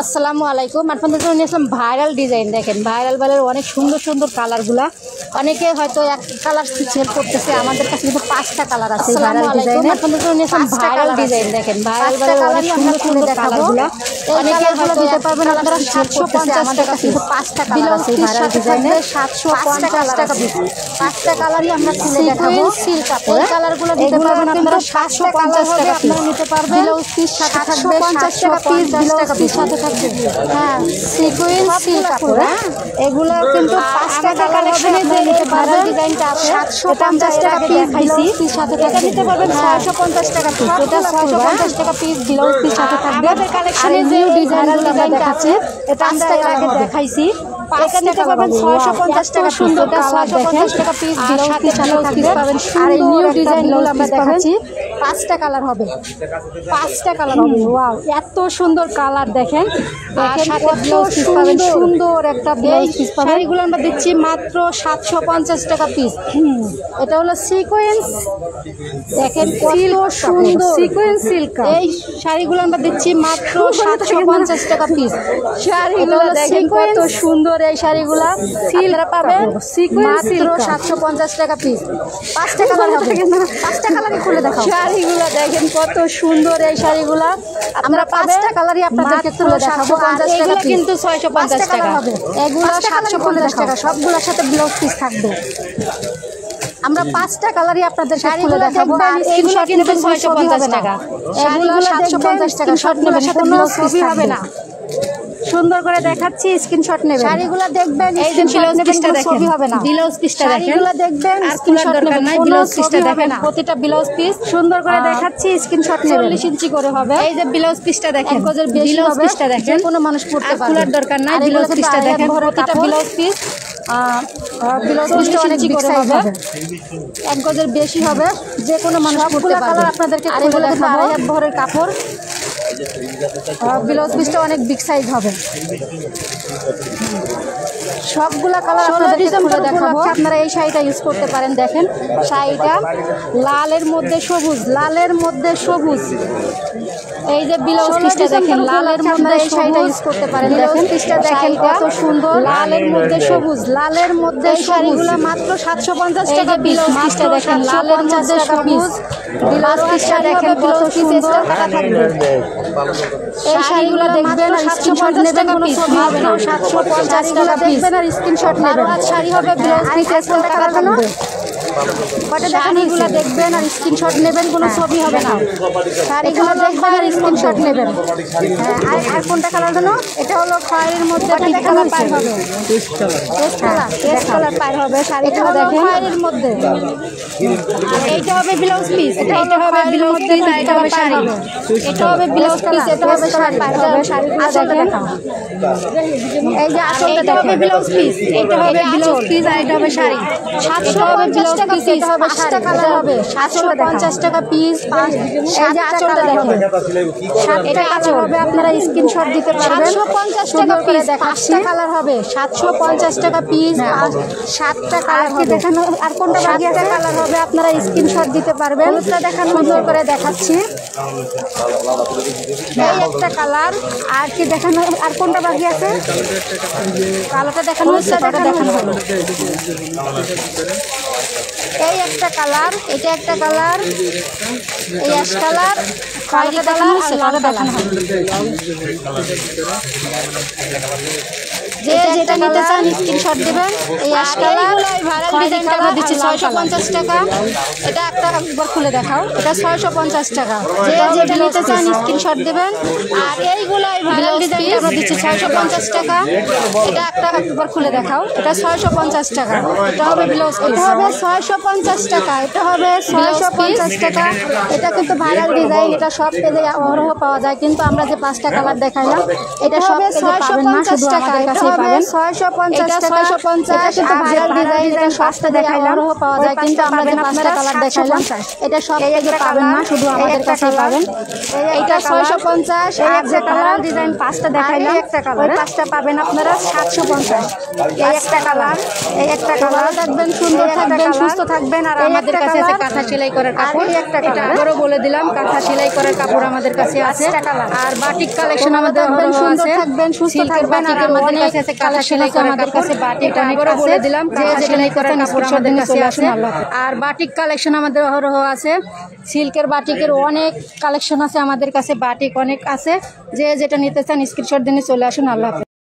আসসালামু আলাইকুম। আপনাদের জন্য নিয়ে আসলাম ভাইরাল ডিজাইন। দেখেন ভাইরাল অনেক সুন্দর সুন্দর কালারগুলা। অনেকে হয়তো এক কালার সেল করতেছে, আমাদের কাছে কিন্তু 5টা কালার আছে ভাইরাল ডিজাইনে। আপনাদের জন্য নিয়ে আসলাম ভাইরাল ডিজাইন। দেখেন ভাইরাল অনেক সুন্দর সুন্দর কালারগুলা। অনেকে হয়তো দিতে পারবেন আপনারা 750 টাকা পিস। 5টা কালার আছে ভাইরাল ডিজাইনে, 750 টাকা পিস। 5টা কালারই আমরা খুলে দেখাবো। সিল্ক কাপড় এই কালারগুলো দিতে পারবেন আপনারা 750 টাকা পিস। আপনারা নিতে পারবেন ব্লাউজ পিস সাথে থাকবে 750 টাকা পিস। ব্লাউজ পিস সাথে থাকবে হ্যাঁ সিকোয়েন্স সিল্ক কাপড়। এগুলো কিন্তু 5টা কালেকশনে যে ভাইরাল ডিজাইনটা আছে 750 টাকা পিস দিছি। সাথে এটা নিতে পারবেন 650 টাকা পিস। এটা 650 টাকা পিস ব্লাউজ পিস সাথে থাকবে। আমাদের কালেকশনে যে ডিজাইনটা আছে এটা 5টা আগে দেখাইছি। এটা নিতে পারবেন 650 টাকা সুন্দর। এটা 650 টাকা পিস ব্লাউজ পিস সাথে থাকবে। আর এই নিউ ডিজাইনগুলো আমরা দেখাচ্ছি। 5টা কালার হবে, 5টা কালার হবে। ওয়াও এত সুন্দর কালার দেখেন। সাথে ব্লাউজ পিস পাবেন, সুন্দর একটা ব্লাউজ পিস পাবেন। শাড়িগুলো আমরা দিচ্ছি মাত্র 750 টাকা পিস। এটা হলো সিকোয়েন্স। দেখেন কত সুন্দর সিকোয়েন্স সিল্ক। এই শাড়িগুলো আমরা দিচ্ছি মাত্র 750 টাকা পিস। শাড়িগুলো দেখেন কত সুন্দর। এই শাড়িগুলো সিল্ক পাবেন সিকোয়েন্স সিল্ক 750 টাকা পিস। 5টা কালার হবে, 5টা কালারই খুলে দেখাও। শাড়িগুলো দেখেন কত সুন্দর। এই শাড়িগুলো আমরা 5টা কালারই আপনাদেরকে খুলে দেখাবো। 50 টাকা কিন্তু 650 টাকা হবে। এগুলো 750 টাকা, সবগুলোর সাথে ব্লাউজ পিস থাকবে। আমরা 5টা কালারই আপনাদের খুলে দেখাবো। আর এগুলো কিন্তু 650 টাকা, এগুলো 750 টাকা। শর্ট নেবেন সাথে ব্লাউজ পিস হবে না। সুন্দর করে দেখাচ্ছি, স্ক্রিনশট নেবেন। শাড়িগুলো দেখবেন, এই যে ব্লাউজ পিসটা দেখেন, ছবি হবে না। ব্লাউজ পিসটা দেখেন, শাড়িগুলো দেখবেন, স্ক্রিনশট নেবেন। ব্লাউজ পিসটা দেখেন, প্রতিটা ব্লাউজ পিস সুন্দর করে দেখাচ্ছি, স্ক্রিনশট নেবেন। 40 ইঞ্চি করে হবে। এই যে ব্লাউজ পিসটা দেখেন, এক গজের বেশি হবে। ব্লাউজ পিসটা দেখেন, কোনো মানুষ পড়তে পারবে, খোলার দরকার নাই। ব্লাউজ পিসটা দেখেন, প্রতিটা ব্লাউজ পিস ব্লাউজ পিসটা অনেক বিগ সাইজ হবে, এক গজের বেশি হবে, যে কোনো মানুষ পড়তে পারবে। আপনাদেরকে খুলে দেখাবো। এক ভরের কাপড়, ব্লাউজ পিসটা অনেক বিগ সাইজ হবে। সবগুলা কালার আপনাদেরকে খুলে দেখাবো। আপনারা এই শাড়িটা ইউজ করতে পারেন। দেখেন শাড়িটা লালের মধ্যে সবুজ, লালের মধ্যে সবুজ। এই যে ব্লাউজ পিসটা দেখেন, লালের মধ্যে এই শাড়িটা ইউজ করতে পারেন। দেখেন পিসটা দেখেন কত সুন্দর, লালের মধ্যে সবুজ, লালের মধ্যে শাড়িগুলো মাত্র 750 টাকা। ব্লাউজ পিসটা দেখেন, লালের মধ্যে সবুজ। ব্লাউজ পিসটা দেখেন কত সুন্দর, কাটা থাকবে। এই শাড়িগুলো দেখবেন আর স্ক্রিনশট নেবেন, কোনো ছবি হবে না। 750 টাকা দেখবেন আর স্ক্রিনশট নেবেন। শাড়ি হবে, ব্লাউজ পিস এক্সট্রা টাকা থাকবে। শাড়িগুলো দেখবেন আর স্ক্রিনশট নেবেন, কোনো ছবি হবে না। শাড়িগুলো দেখবেন আর স্ক্রিনশট নেবেন। আর কোনটা কালার জানো? এটা হলো খয়েরির মধ্যে কালার পার হবে, টেস্ট কালার পার হবে। শাড়িটা দেখেন খয়েরির মধ্যে। এইটা হবে ব্লাউজ পিস, এটা হবে ব্লাউজ পিস, আর এটা হবে শাড়ি। এটা হবে ব্লাউজ পিস, এটা হবে শাড়ি পার হবে। শাড়িগুলো দেখেন, এই যে আঁচলটা হবে ব্লাউজ পিস, এটা হবে ব্লাউজ পিস, আর এটা হবে শাড়ি। 750 টাকা পিস, এটা হবে 5টা কালার হবে। 750 টাকা পিস। এই যে আঁচলটা দেখেন, 7টা কালার হবে। আপনারা স্ক্রিনশট দিতে পারবেন। 750 টাকা পিস, 5টা কালার হবে। 750 টাকা পিস, 7টা কালার হবে। দেখানো আর কোনটা বাকি আছে? কালার হবে, আপনারা স্ক্রিনশট দিতে পারবেন। হলুদটা দেখানো সুন্দর করে দেখাচ্ছি। এই একটা কালার। আর কি দেখানো? আর কোনটা বাকি আছে? কালোটা দেখানো হচ্ছে, ওটা দেখানো হবে। এই একটা কালার, এটা একটা কালার, এই অ্যাশ কালার, খয়েরি কালার, আর লাল দেখানো হবে। যে যেটা নিতে চান স্ক্রিনশট দেবেন। এই অ্যাশ কালার ভাইরাল ডিজাইনটা আমরা দিচ্ছি 650 টাকা। এটা একটা একবার খুলে দেখাও, এটা 650 টাকা। যে যেটা নিতে চান স্ক্রিনশট দেবেন। আর এইগুলাই ভাইরাল ডিজাইনটা আমরা দিচ্ছি 650 টাকা। এটা একটা একবার খুলে দেখাও, এটা 650 টাকা। এটা হবে ব্লাউজ, এটা হবে 650 টাকা। এটা হবে 650 টাকা। এটা কিন্তু ভাইরাল ডিজাইন, এটা সব পেজে অহরহ পাওয়া যায়, কিন্তু আমরা যে 5টা কালার দেখাইলাম এটা সব পেজে পাবেন না, শুধু আমাদের কাছে পাবেন 650 টাকা 650 ভাইরাল ডিজাইন পাঁচটা দেখাইলাম পাওয়া যায় কিন্তু আমরা যে পাঁচটা কালার দেখাইলাম এটা সব থেকে পাবেন না শুধু আমাদের কাছেই পাবেন এইটা 650 আর যে ভাইরাল ডিজাইন পাঁচটা দেখাইলাম একটা কালার ওই পাঁচটা পাবেন আপনারা 750 এই একটা কালার এই একটা কালার থাকবেন সুন্দর থাকবেন সুস্থ থাকবেন আর আমাদের কাছে আছে কাঁথা সেলাই করার কাপড় একটা এটা আবারও বলে দিলাম কাঁথা সেলাই করার কাপড় আমাদের কাছে আছে আর বাটিক কালেকশন আমাদের সুন্দর থাকবেন সুস্থ থাকবেন আর আমাদের কাছে আছে কাঁথা সেলাই করার আমাদের কাছে বাটিক আবারও বলে দিলাম কাঁথা সেলাই করার কাপড় আমাদের কাছে আছে আর বাটিক কালেকশন আমাদের অহরহ আছে সিল্কের বাটিকের অনেক কালেকশন আছে আমাদের কাছে বাটিক অনেক আছে যে যেটা নিতে চান স্ক্রিনশট দিয়ে চলে আসুন আল্লাহ হাফেজ।